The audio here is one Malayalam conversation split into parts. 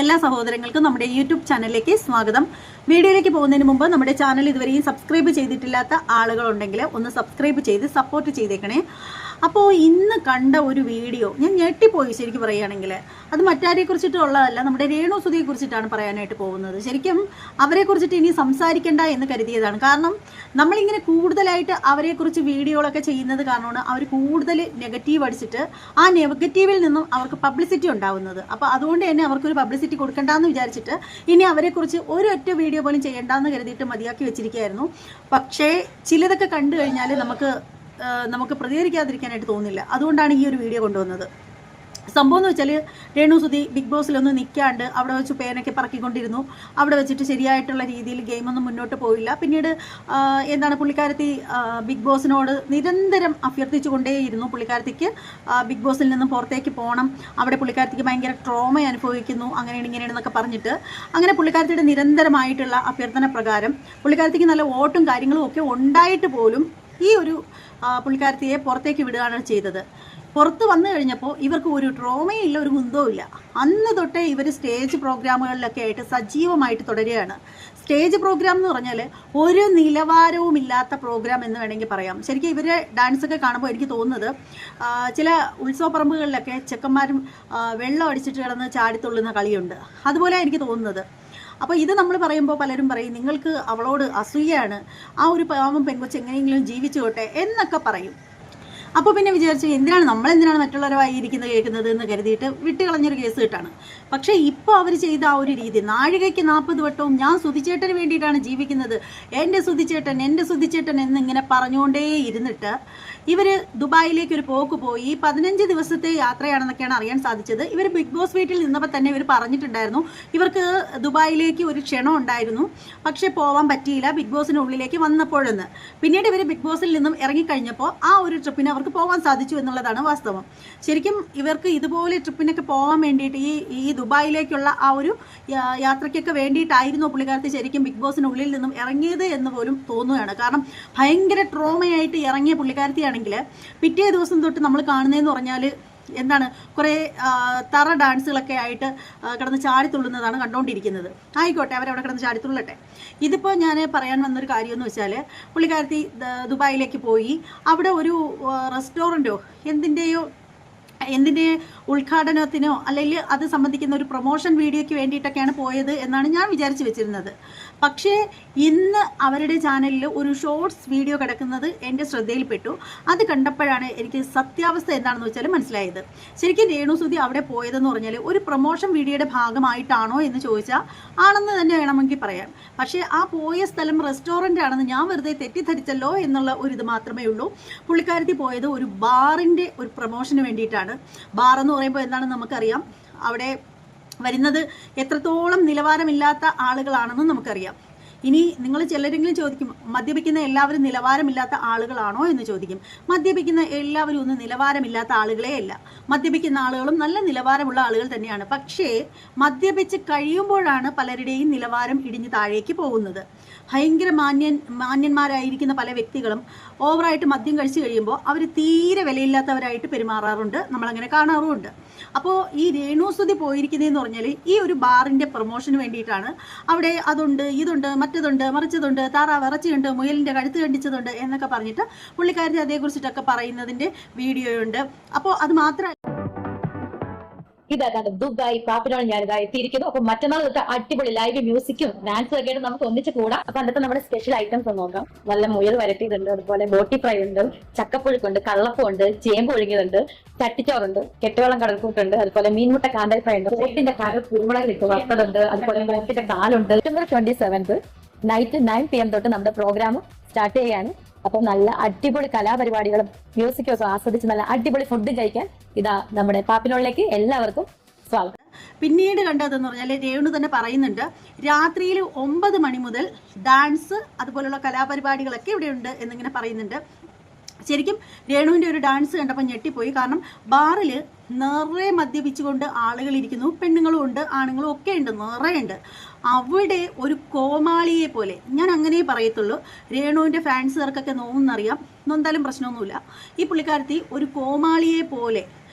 എല്ലാ സഹോദരങ്ങൾക്കും നമ്മുടെ യൂട്യൂബ് ചാനലിലേക്ക് സ്വാഗതം. വീഡിയോയിലേക്ക് പോകുന്നതിന് മുമ്പ് നമ്മുടെ ചാനൽ ഇതുവരെയും സബ്സ്ക്രൈബ് ചെയ്തിട്ടില്ലാത്ത ആളുകളുണ്ടെങ്കിൽ ഒന്ന് സബ്സ്ക്രൈബ് ചെയ്ത് സപ്പോർട്ട് ചെയ്തേക്കണേ. അപ്പോൾ ഇന്ന് കണ്ട ഒരു വീഡിയോ ഞാൻ ഞെട്ടിപ്പോയി. ശരിക്കും പറയുകയാണെങ്കിൽ അത് മറ്റാരെക്കുറിച്ചിട്ടുള്ളതല്ല, നമ്മുടെ രേണുസുധിയെ കുറിച്ചിട്ടാണ് പറയാനായിട്ട് പോകുന്നത്. ശരിക്കും അവരെക്കുറിച്ചിട്ട് ഇനി സംസാരിക്കേണ്ട എന്ന് കരുതിയതാണ്. കാരണം നമ്മളിങ്ങനെ കൂടുതലായിട്ട് അവരെക്കുറിച്ച് വീഡിയോകളൊക്കെ ചെയ്യുന്നത് കാരണമാണ് അവർ കൂടുതൽ നെഗറ്റീവ് അടിച്ചിട്ട് ആ നെഗറ്റീവിൽ നിന്നും അവർക്ക് പബ്ലിസിറ്റി ഉണ്ടാവുന്നത്. അപ്പോൾ അതുകൊണ്ട് തന്നെ അവർക്കൊരു പബ്ലിസിറ്റി കൊടുക്കണ്ടെന്ന് വിചാരിച്ചിട്ട് ഇനി അവരെക്കുറിച്ച് ഒരൊറ്റ വീഡിയോ പോലും ചെയ്യേണ്ടെന്ന് കരുതിയിട്ട് മതിയാക്കി വെച്ചിരിക്കുകയായിരുന്നു. പക്ഷേ ചിലതൊക്കെ കണ്ടു കഴിഞ്ഞാൽ നമുക്ക് പ്രതികരിക്കാതിരിക്കാനായിട്ട് തോന്നില്ല. അതുകൊണ്ടാണ് ഈ ഒരു വീഡിയോ കൊണ്ടുവന്നത്. സംഭവം എന്ന് വെച്ചാൽ രേണുസുധി ബിഗ് ബോസിലൊന്നും നിൽക്കാണ്ട് അവിടെ വെച്ച് പേനൊക്കെ പറക്കിക്കൊണ്ടിരുന്നു. അവിടെ വെച്ചിട്ട് ശരിയായിട്ടുള്ള രീതിയിൽ ഗെയിമൊന്നും മുന്നോട്ട് പോയില്ല. പിന്നീട് പുള്ളിക്കാരത്തി ബിഗ് ബോസിനോട് നിരന്തരം അഭ്യർത്ഥിച്ചു കൊണ്ടേയിരുന്നു. പുള്ളിക്കാരത്തിക്ക് ബിഗ് ബോസിൽ നിന്നും പുറത്തേക്ക് പോകണം, അവിടെ പുള്ളിക്കാരത്തിക്ക് ഭയങ്കര ട്രോമ അനുഭവിക്കുന്നു, അങ്ങനെയാണ് ഇങ്ങനെയാണെന്നൊക്കെ പറഞ്ഞിട്ട് അങ്ങനെ പുള്ളിക്കാരത്തിയുടെ നിരന്തരമായിട്ടുള്ള അഭ്യർത്ഥന പ്രകാരം പുള്ളിക്കാരത്തിക്ക് നല്ല വോട്ടും കാര്യങ്ങളും ഒക്കെ ഉണ്ടായിട്ട് പോലും ഈ ഒരു പുള്ളിക്കാരത്തിയെ പുറത്തേക്ക് വിടുകയാണ് ചെയ്തത്. പുറത്ത് വന്നു കഴിഞ്ഞപ്പോൾ ഇവർക്ക് ഒരു ട്രോമയും ഇല്ല, ഒരു കുന്തവും ഇല്ല. അന്ന് തൊട്ടേ ഇവർ സ്റ്റേജ് പ്രോഗ്രാമുകളിലൊക്കെ ആയിട്ട് സജീവമായിട്ട് തുടരുകയാണ്. സ്റ്റേജ് പ്രോഗ്രാം എന്ന് പറഞ്ഞാൽ ഒരു നിലവാരവുമില്ലാത്ത പ്രോഗ്രാം എന്ന് വേണമെങ്കിൽ പറയാം. ശരിക്കും ഇവരെ ഡാൻസൊക്കെ കാണുമ്പോൾ എനിക്ക് തോന്നുന്നത് ചില ഉത്സവ പറമ്പുകളിലൊക്കെ ചെക്കന്മാരും വെള്ളം അടിച്ചിട്ട് കിടന്ന് ചാടിത്തുള്ളുന്ന കളിയുണ്ട്, അതുപോലെ എനിക്ക് തോന്നുന്നത്. അപ്പോൾ ഇത് നമ്മൾ പറയുമ്പോൾ പലരും പറയും നിങ്ങൾക്ക് അവളോട് അസൂയാണ്, ആ ഒരു പാവം പെൺകൊച്ച് എങ്ങനെയെങ്കിലും ജീവിച്ചോട്ടെ എന്നൊക്കെ പറയും. അപ്പോൾ പിന്നെ വിചാരിച്ചു നമ്മളെന്തിനാണ് മറ്റുള്ളവരുമായി ഇരിക്കുന്നത് കേൾക്കുന്നത് എന്ന് കരുതിയിട്ട് വിട്ടുകളഞ്ഞൊരു കേസ് കിട്ടാണ്. പക്ഷേ ഇപ്പോൾ അവർ ചെയ്ത ആ ഒരു രീതി, നാഴികയ്ക്ക് 40 വട്ടവും ഞാൻ സുധിച്ചേട്ടന് വേണ്ടിയിട്ടാണ് ജീവിക്കുന്നത്, എൻ്റെ സുധിച്ചേട്ടൻ എന്നിങ്ങനെ പറഞ്ഞുകൊണ്ടേ ഇരുന്നിട്ട് ഇവർ ദുബായിലേക്ക് ഒരു പോക്ക് പോയി. 15 ദിവസത്തെ യാത്രയാണെന്നൊക്കെയാണ് അറിയാൻ സാധിച്ചത്. ഇവർ ബിഗ് ബോസ് വീട്ടിൽ നിന്നപ്പോൾ തന്നെ ഇവർ പറഞ്ഞിട്ടുണ്ടായിരുന്നു ഇവർക്ക് ദുബായിലേക്ക് ഒരു ക്ഷണം ഉണ്ടായിരുന്നു, പക്ഷേ പോകാൻ പറ്റിയില്ല ബിഗ് ബോസിനുള്ളിലേക്ക് വന്നപ്പോഴെന്ന്. പിന്നീട് ഇവർ ബിഗ് ബോസിൽ നിന്നും ഇറങ്ങിക്കഴിഞ്ഞപ്പോൾ ആ ഒരു ട്രിപ്പിന് അവർക്ക് പോകാൻ സാധിച്ചു എന്നുള്ളതാണ് വാസ്തവം. ശരിക്കും ഇവർക്ക് ഇതുപോലെ ട്രിപ്പിനൊക്കെ പോകാൻ വേണ്ടിയിട്ട് ഈ ദുബായിലേക്കുള്ള ആ ഒരു യാത്രയ്ക്കൊക്കെ വേണ്ടിയിട്ടായിരുന്നു പുള്ളിക്കാരത്തി ശരിക്കും ബിഗ് ബോസിനുള്ളിൽ നിന്നും ഇറങ്ങിയത് എന്ന് പോലും തോന്നുകയാണ്. കാരണം ഭയങ്കര ട്രോമയായിട്ട് ഇറങ്ങിയ പുള്ളിക്കാരത്തിയാണെങ്കിൽ പിറ്റേ ദിവസം തൊട്ട് നമ്മൾ കാണുന്നതെന്ന് പറഞ്ഞാൽ കുറേ തറ ഡാൻസുകളൊക്കെ ആയിട്ട് കിടന്ന് ചാടിത്തുള്ളുന്നതാണ് കണ്ടുകൊണ്ടിരിക്കുന്നത്. ആയിക്കോട്ടെ, അവരവിടെ കിടന്ന് ചാടിത്തുള്ളട്ടെ. ഇതിപ്പോൾ ഞാൻ പറയാൻ വന്നൊരു കാര്യമെന്ന് വെച്ചാൽ പുള്ളിക്കാരത്തി ദുബായിലേക്ക് പോയി. അവിടെ ഒരു റെസ്റ്റോറൻറ്റോ എന്തിൻ്റെ ഉദ്ഘാടനത്തിനോ അല്ലെങ്കിൽ അത് സംബന്ധിക്കുന്ന ഒരു പ്രൊമോഷൻ വീഡിയോയ്ക്ക് വേണ്ടിയിട്ടൊക്കെയാണ് പോയത് എന്നാണ് ഞാൻ വിചാരിച്ച് വെച്ചിരുന്നത്. പക്ഷേ ഇന്ന് അവരുടെ ചാനലിൽ ഒരു ഷോർട്സ് വീഡിയോ കിടക്കുന്നത് എൻ്റെ ശ്രദ്ധയിൽപ്പെട്ടു. അത് കണ്ടപ്പോഴാണ് എനിക്ക് സത്യാവസ്ഥ എന്താണെന്ന് വെച്ചാൽ മനസ്സിലായത്. ശരിക്കും രേണുസുധി അവിടെ പോയതെന്ന് പറഞ്ഞാൽ ഒരു പ്രൊമോഷൻ വീഡിയോയുടെ ഭാഗമായിട്ടാണോ എന്ന് ചോദിച്ചാൽ ആണെന്ന് തന്നെ വേണമെങ്കിൽ പറയാം. പക്ഷേ ആ പോയ സ്ഥലം റെസ്റ്റോറൻ്റ് ആണെന്ന് ഞാൻ വെറുതെ തെറ്റിദ്ധരിച്ചല്ലോ എന്നുള്ള ഒരു ഇത് മാത്രമേ ഉള്ളൂ. പുള്ളിക്കാരത്തി പോയത് ഒരു ബാറിൻ്റെ ഒരു പ്രൊമോഷന് വേണ്ടിയിട്ടാണ്. ബാർ എന്ന് പറയുമ്പോൾ എന്താണെന്ന് നമുക്കറിയാം. അവിടെ വരുന്നത് എത്രത്തോളം നിലവാരമില്ലാത്ത ആളുകളാണെന്ന് നമുക്കറിയാം. ഇനി നിങ്ങൾ ചിലരെങ്കിലും ചോദിക്കും മദ്യപിക്കുന്ന എല്ലാവരും നിലവാരമില്ലാത്ത ആളുകളാണോ എന്ന് ചോദിക്കും. മദ്യപിക്കുന്ന എല്ലാവരും ഒന്നും നിലവാരമില്ലാത്ത ആളുകളേ അല്ല. മദ്യപിക്കുന്ന ആളുകളും നല്ല നിലവാരമുള്ള ആളുകൾ തന്നെയാണ്. പക്ഷേ മദ്യപിച്ച് കഴിയുമ്പോഴാണ് പലരുടെയും നിലവാരം ഇടിഞ്ഞ് താഴേക്ക് പോകുന്നത്. ഭയങ്കര മാന്യന്മാരായിരിക്കുന്ന പല വ്യക്തികളും ഓവറായിട്ട് മദ്യം കഴിച്ചു കഴിയുമ്പോൾ അവർ തീരെ വിലയില്ലാത്തവരായിട്ട് പെരുമാറാറുണ്ട്, നമ്മളങ്ങനെ കാണാറുമുണ്ട്. അപ്പോൾ ഈ രേണുസുധി പോയിരിക്കുന്നതെന്ന് പറഞ്ഞാൽ ഈ ഒരു ബാറിൻ്റെ പ്രൊമോഷന് വേണ്ടിയിട്ടാണ്. അവിടെ അതുണ്ട്, ഇതുണ്ട്, മറ്റതുണ്ട്, മറിച്ചതുണ്ട്, താറാവ് ഇറച്ചിയുണ്ട്, മുയലിൻ്റെ കഴുത്ത് കണ്ടിച്ചതുണ്ട് എന്നൊക്കെ പറഞ്ഞിട്ട് പുള്ളിക്കാരത്തി അതേക്കുറിച്ചിട്ടൊക്കെ പറയുന്നതിൻ്റെ വീഡിയോയുണ്ട്. അപ്പോൾ അത് മാത്രമല്ല, ഇതാണ് ദുബായ് പാപ്പിനോട് ഞാനിതാ എത്തിയിരിക്കുന്നു. അപ്പൊ മറ്റന്നാൾ തൊട്ട് അടിപൊളി ലൈവ് മ്യൂസിക്കും ഡാൻസും ഒക്കെ ആയിട്ട് നമുക്ക് ഒന്നിച്ച് കൂടാം. അപ്പൊ അന്നത്തെ നമ്മുടെ സ്പെഷ്യൽ ഐറ്റംസ് നോക്കാം. നല്ല മുയൽ വരട്ടിയതുണ്ട്, അതുപോലെ ബോട്ടി ഫ്രൈ ഉണ്ട്, ചക്കപ്പുഴുക്കുണ്ട്, കള്ളപ്പമുണ്ട്, ചേമ്പ് ഒഴുകിയതുണ്ട്, ചട്ടിച്ചോറുണ്ട്, കെട്ടുവെള്ളം കടൽക്കൂട്ടുണ്ട്, അതുപോലെ മീൻമുട്ട കാന്താരി ഫ്രൈ ഉണ്ട്, പോത്തിന്റെ കര കുരുമുളക് ഇട്ട് വറുത്തതുണ്ട്, അതുപോലെ പോത്തിന്റെ കാലുണ്ട്. September 27th നൈറ്റ് 9 PM തൊട്ട് നമ്മുടെ പ്രോഗ്രാം സ്റ്റാർട്ട് ചെയ്യാണ്. അപ്പൊ നല്ല അടിപൊളി കലാപരിപാടികളും മ്യൂസിക്കും ഒക്കെ ആസ്വദിച്ച് നല്ല അടിപൊളി ഫുഡ് കഴിക്കാൻ ഇതാ നമ്മുടെ പാപ്പിനോളിലേക്ക് എല്ലാവർക്കും സ്വാഗതം. പിന്നീട് കണ്ടതെന്ന് പറഞ്ഞാൽ രേണു തന്നെ പറയുന്നുണ്ട് രാത്രിയിൽ 9 മണി മുതൽ ഡാൻസ് അതുപോലുള്ള കലാപരിപാടികളൊക്കെ ഇവിടെയുണ്ട് എന്നിങ്ങനെ പറയുന്നുണ്ട്. ശരിക്കും രേണുവിൻ്റെ ഒരു ഡാൻസ് കണ്ടപ്പോൾ ഞെട്ടിപ്പോയി. കാരണം ബാറിൽ നിറയെ മദ്യപിച്ചുകൊണ്ട് ആളുകളിരിക്കുന്നു, പെണ്ണുങ്ങളും ഉണ്ട്, ആണുങ്ങളും ഒക്കെ ഉണ്ട്, നിറയുണ്ട്. അവിടെ ഒരു കോമാളിയെ പോലെ, ഞാൻ അങ്ങനെ പറയത്തുള്ളൂ, രേണുവിൻ്റെ ഫാൻസുകാർക്കൊക്കെ നോവുന്നറിയാം, എന്തായാലും പ്രശ്നമൊന്നുമില്ല. ഈ പുള്ളിക്കാരത്തി ഒരു കോമാളിയെ പോലെ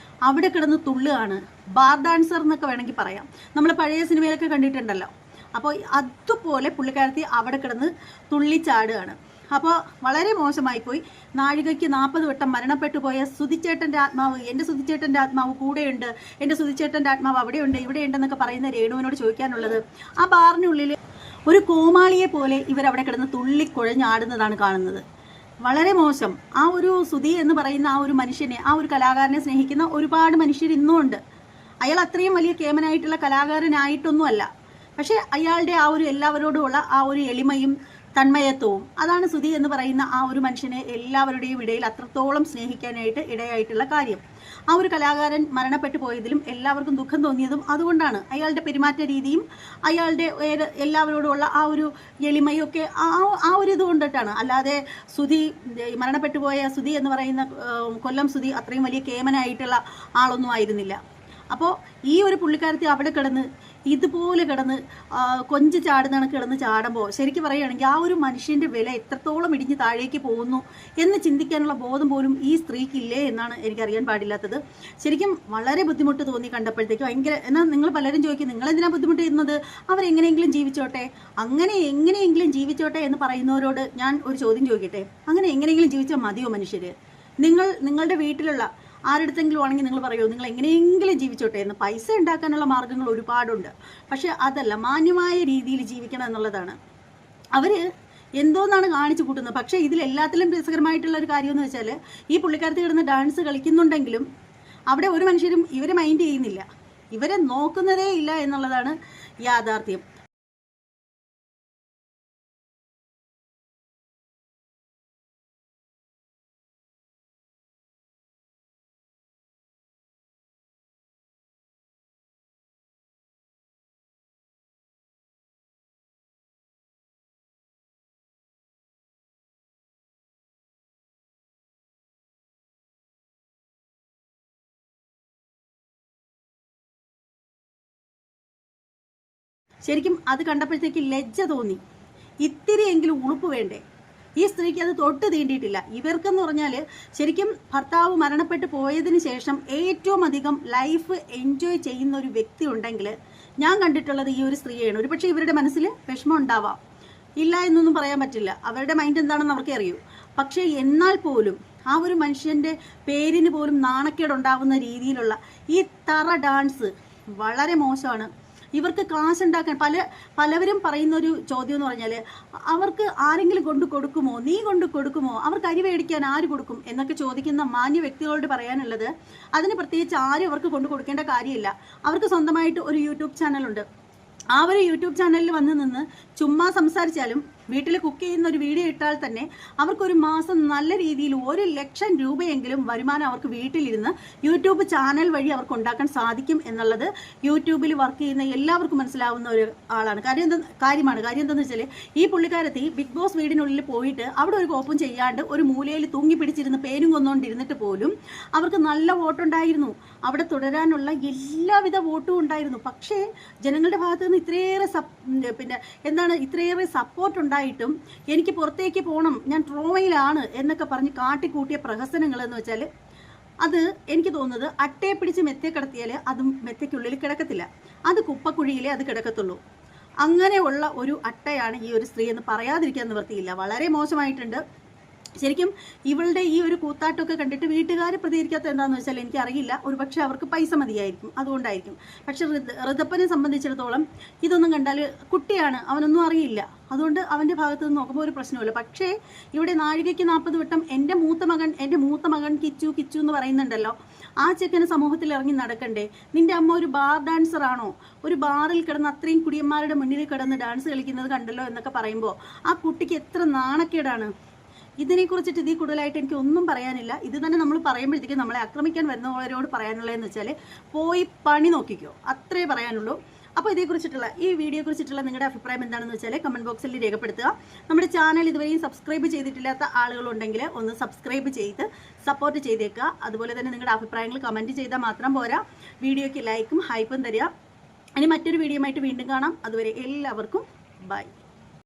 അവിടെ കിടന്ന് തുള്ളുകയാണ്. ബാർ ഡാൻസർ എന്നൊക്കെ വേണമെങ്കിൽ പറയാം. നമ്മൾ പഴയ സിനിമയിലൊക്കെ കണ്ടിട്ടുണ്ടല്ലോ. അപ്പോൾ അതുപോലെ പുള്ളിക്കാരത്തി അവിടെ കിടന്ന് തുള്ളിച്ചാടുകയാണ്. അപ്പോൾ വളരെ മോശമായിപ്പോയി. നാഴികയ്ക്ക് 40 വട്ടം മരണപ്പെട്ടു പോയ സുധിച്ചേട്ടൻ്റെ ആത്മാവ്, എൻ്റെ സുധിച്ചേട്ടൻ്റെ ആത്മാവ് കൂടെയുണ്ട്, എൻ്റെ സുധിച്ചേട്ടൻ്റെ ആത്മാവ് അവിടെയുണ്ട് ഇവിടെയുണ്ടെന്നൊക്കെ പറയുന്ന രേണുവിനോട് ചോദിക്കാനുള്ളത്, ആ ബാറിനുള്ളിൽ ഒരു കോമാളിയെ പോലെ ഇവരവിടെ കിടന്ന് തുള്ളിക്കുഴഞ്ഞാടുന്നതാണ് കാണുന്നത്. വളരെ മോശം. ആ ഒരു സുധി എന്ന് പറയുന്ന ആ ഒരു മനുഷ്യനെ, ആ ഒരു കലാകാരനെ സ്നേഹിക്കുന്ന ഒരുപാട് മനുഷ്യർ ഇന്നും ഉണ്ട്. അയാൾ അത്രയും വലിയ കേമനായിട്ടുള്ള കലാകാരനായിട്ടൊന്നുമല്ല. പക്ഷേ അയാളുടെ ആ ഒരു എല്ലാവരോടുമുള്ള ആ ഒരു എളിമയും തന്മയത്വവും, അതാണ് സുധി എന്ന് പറയുന്ന ആ ഒരു മനുഷ്യനെ എല്ലാവരുടെയും ഇടയിൽ അത്രത്തോളം സ്നേഹിക്കാനായിട്ട് ഇടയായിട്ടുള്ള കാര്യം. ആ ഒരു കലാകാരൻ മരണപ്പെട്ടു പോയതിലും എല്ലാവർക്കും ദുഃഖം തോന്നിയതും അതുകൊണ്ടാണ്. അയാളുടെ പെരുമാറ്റ രീതിയും അയാളുടെ എല്ലാവരോടുമുള്ള ആ ഒരു എളിമയും ഒക്കെ ആ ഒരു ഇത് കൊണ്ടിട്ടാണ്. അല്ലാതെ സുധി, മരണപ്പെട്ടു പോയ സുധി എന്ന് പറയുന്ന കൊല്ലം സുധി അത്രയും വലിയ കേമനായിട്ടുള്ള ആളൊന്നും ആയിരുന്നില്ല. അപ്പോൾ ഈ ഒരു പുള്ളിക്കാരത്തി അവിടെ കിടന്ന് ഇതുപോലെ കിടന്ന് കൊഞ്ച് ചാടുന്ന കിടന്ന് ചാടുമ്പോൾ ശരിക്കും പറയുകയാണെങ്കിൽ ആ ഒരു മനുഷ്യൻ്റെ വില എത്രത്തോളം ഇടിഞ്ഞ് താഴേക്ക് പോകുന്നു എന്ന് ചിന്തിക്കാനുള്ള ബോധം പോലും ഈ സ്ത്രീക്കില്ലേ എന്നാണ് എനിക്കറിയാൻ പാടില്ലാത്തത്. ശരിക്കും വളരെ ബുദ്ധിമുട്ട് തോന്നി കണ്ടപ്പോഴത്തേക്ക്. ഭയങ്കര. എന്നാൽ നിങ്ങൾ പലരും ചോദിക്കും, നിങ്ങളെന്തിനാ ബുദ്ധിമുട്ട് ചെയ്യുന്നത്, അവരെങ്ങനെയെങ്കിലും ജീവിച്ചോട്ടെ, അങ്ങനെ എങ്ങനെയെങ്കിലും ജീവിച്ചോട്ടെ എന്ന് പറയുന്നവരോട് ഞാൻ ഒരു ചോദ്യം ചോദിക്കട്ടെ. അങ്ങനെ എങ്ങനെയെങ്കിലും ജീവിച്ചാൽ മതിയോ മനുഷ്യർ? നിങ്ങളുടെ വീട്ടിലുള്ള ആരുടെത്തെങ്കിലും ആണെങ്കിൽ നിങ്ങൾ പറയുമോ നിങ്ങൾ എങ്ങനെയെങ്കിലും ജീവിച്ചോട്ടെ എന്ന്? പൈസ ഉണ്ടാക്കാനുള്ള മാർഗ്ഗങ്ങൾ ഒരുപാടുണ്ട്. പക്ഷെ അതല്ല, മാന്യമായ രീതിയിൽ ജീവിക്കണം എന്നുള്ളതാണ്. അവർ എന്തോന്നാണ് കാണിച്ചു കൂട്ടുന്നത്. പക്ഷേ ഇതിലെല്ലാത്തിലും രസകരമായിട്ടുള്ള ഒരു കാര്യം എന്ന് വെച്ചാൽ, ഈ പുള്ളിക്കാരത്തി കിടന്ന് ഡാൻസ് കളിക്കുന്നുണ്ടെങ്കിലും അവിടെ ഒരു മനുഷ്യരും ഇവരെ മൈൻഡ് ചെയ്യുന്നില്ല, ഇവരെ നോക്കുന്നതേ ഇല്ല എന്നുള്ളതാണ് യാഥാർത്ഥ്യം. ശരിക്കും അത് കണ്ടപ്പോഴത്തേക്ക് ലജ്ജ തോന്നി. ഇത്തിരിയെങ്കിലും ഉളുപ്പ് വേണ്ടേ? ഈ സ്ത്രീക്ക് അത് തൊട്ട് തീണ്ടിയിട്ടില്ല. ഇവർക്കെന്ന് പറഞ്ഞാൽ ശരിക്കും ഭർത്താവ് മരണപ്പെട്ടു പോയതിന് ശേഷം ഏറ്റവും അധികം ലൈഫ് എൻജോയ് ചെയ്യുന്ന ഒരു വ്യക്തി ഉണ്ടെങ്കിൽ ഞാൻ കണ്ടിട്ടുള്ളത് ഈ ഒരു സ്ത്രീയാണ്. ഒരു പക്ഷേ ഇവരുടെ മനസ്സിൽ വിഷമം ഉണ്ടാവാം, ഇല്ല എന്നൊന്നും പറയാൻ പറ്റില്ല, അവരുടെ മൈൻഡ് എന്താണെന്ന് അവർക്കേ അറിയൂ. പക്ഷേ എന്നാൽ പോലും ആ ഒരു മനുഷ്യൻ്റെ പേരിന് പോലും നാണക്കേടുണ്ടാവുന്ന രീതിയിലുള്ള ഈ തറ ഡാൻസ് വളരെ മോശമാണ്. ഇവർക്ക് കാശുണ്ടാക്കാൻ പലവരും പറയുന്നൊരു ചോദ്യം എന്ന് പറഞ്ഞാൽ, അവർക്ക് ആരെങ്കിലും കൊണ്ടു കൊടുക്കുമോ, നീ കൊണ്ടു കൊടുക്കുമോ, അവർക്ക് അരി മേടിക്കാൻ ആര് കൊടുക്കും എന്നൊക്കെ ചോദിക്കുന്ന മാന്യ വ്യക്തികളോട് പറയാനുള്ളത്, അതിന് പ്രത്യേകിച്ച് ആരും അവർക്ക് കൊണ്ടു കൊടുക്കേണ്ട കാര്യമില്ല. അവർക്ക് സ്വന്തമായിട്ട് ഒരു യൂട്യൂബ് ചാനലുണ്ട്. ആ ഒരു യൂട്യൂബ് ചാനലിൽ വന്ന് നിന്ന് ചുമ്മാ സംസാരിച്ചാലും വീട്ടിൽ കുക്ക് ചെയ്യുന്ന ഒരു വീഡിയോ ഇട്ടാൽ തന്നെ അവർക്കൊരു മാസം നല്ല രീതിയിൽ 1,00,000 രൂപയെങ്കിലും വരുമാനം അവർക്ക് വീട്ടിലിരുന്ന് യൂട്യൂബ് ചാനൽ വഴി അവർക്ക് ഉണ്ടാക്കാൻ സാധിക്കും എന്നുള്ളത് യൂട്യൂബിൽ വർക്ക് ചെയ്യുന്ന എല്ലാവർക്കും മനസ്സിലാവുന്ന ഒരു കാര്യമാണ്. കാര്യം എന്താണെന്ന് വെച്ചാൽ, ഈ പുള്ളിക്കാരത്തി ബിഗ് ബോസ് വീടിനുള്ളിൽ പോയിട്ട് അവിടെ ഒരു കോപ്പും ചെയ്യാണ്ട് ഒരു മൂലയിൽ തൂങ്ങി പിടിച്ചിരുന്ന് പേരും കൊന്നുകൊണ്ടിരുന്നിട്ട് പോലും അവർക്ക് നല്ല വോട്ടുണ്ടായിരുന്നു. അവിടെ തുടരാനുള്ള എല്ലാവിധ വോട്ടും ഉണ്ടായിരുന്നു. പക്ഷേ ജനങ്ങളുടെ ഭാഗത്ത് നിന്ന് ഇത്രയേറെ സപ്പോർട്ട് ഉണ്ടായിട്ടും എനിക്ക് പുറത്തേക്ക് പോകണം, ഞാൻ ട്രോമയിലാണ് എന്നൊക്കെ പറഞ്ഞ് കാട്ടിക്കൂട്ടിയ പ്രഹസനങ്ങൾ എന്ന് വെച്ചാൽ, അത് എനിക്ക് തോന്നുന്നത് അട്ടയെ പിടിച്ച് മെത്തയെ കിടത്തിയാൽ അതും മെത്തയ്ക്കുള്ളിൽ കിടക്കത്തില്ല, അത് കുപ്പക്കുഴിയിലേ അത് കിടക്കത്തുള്ളൂ. അങ്ങനെയുള്ള ഒരു അട്ടയാണ് ഈ ഒരു സ്ത്രീ എന്ന് പറയാതിരിക്കാൻ നിവൃത്തിയില്ല. വളരെ മോശമായിട്ടുണ്ട്. ശരിക്കും ഇവളുടെ ഈ ഒരു കൂത്താട്ടമൊക്കെ കണ്ടിട്ട് വീട്ടുകാർ പ്രതികരിക്കാത്ത എന്താണെന്ന് വെച്ചാൽ എനിക്കറിയില്ല. ഒരുപക്ഷെ അവർക്ക് പൈസ മതിയായിരിക്കും, അതുകൊണ്ടായിരിക്കും. പക്ഷെ ഋതപ്പനെ സംബന്ധിച്ചിടത്തോളം ഇതൊന്നും കണ്ടാൽ കുട്ടിയാണ്, അവനൊന്നും അറിയില്ല, അതുകൊണ്ട് അവൻ്റെ ഭാഗത്ത് നിന്ന് നോക്കുമ്പോൾ ഒരു പ്രശ്നമില്ല. പക്ഷേ ഇവിടെ നാഴികയ്ക്ക് 40 വട്ടം എൻ്റെ മൂത്ത മകൻ കിച്ചു എന്ന് പറയുന്നുണ്ടല്ലോ, ആ ചെക്കന് സമൂഹത്തിൽ ഇറങ്ങി നടക്കണ്ടേ? നിന്റെ അമ്മ ഒരു ബാർ ഡാൻസർ ആണോ? ഒരു ബാറിൽ കിടന്ന് അത്രയും കുടിയന്മാരുടെ മുന്നിൽ കിടന്ന് ഡാൻസ് കളിക്കുന്നത് കണ്ടല്ലോ എന്നൊക്കെ പറയുമ്പോൾ ആ കുട്ടിക്ക് എത്ര നാണക്കേടാണ്. ഇതിനെക്കുറിച്ചിട്ട് ഇതിൽ കൂടുതലായിട്ട് എനിക്ക് ഒന്നും പറയാനില്ല. ഇത് തന്നെ നമ്മൾ പറയുമ്പോഴത്തേക്കും നമ്മളെ ആക്രമിക്കാൻ വരുന്നവരോട് പറയാനുള്ളതെന്ന് വെച്ചാൽ, പോയി പണി നോക്കിക്കോ, അത്രേ പറയാനുള്ളൂ. അപ്പോൾ ഇതേക്കുറിച്ചിട്ടുള്ള ഈ വീഡിയോയെക്കുറിച്ചിട്ടുള്ള നിങ്ങളുടെ അഭിപ്രായം എന്താണെന്ന് വെച്ചാൽ കമൻറ്റ് ബോക്സിൽ രേഖപ്പെടുത്തുക. നമ്മുടെ ചാനൽ ഇതുവരെയും സബ്സ്ക്രൈബ് ചെയ്തിട്ടില്ലാത്ത ആളുകളുണ്ടെങ്കിൽ ഒന്ന് സബ്സ്ക്രൈബ് ചെയ്ത് സപ്പോർട്ട് ചെയ്തേക്കുക. അതുപോലെ തന്നെ നിങ്ങളുടെ അഭിപ്രായങ്ങൾ കമൻറ്റ് ചെയ്താൽ മാത്രം പോരാ, വീഡിയോയ്ക്ക് ലൈക്കും ഹൈപ്പും തരിക. ഇനി മറ്റൊരു വീഡിയോയുമായിട്ട് വീണ്ടും കാണാം. അതുവരെ എല്ലാവർക്കും ബൈ.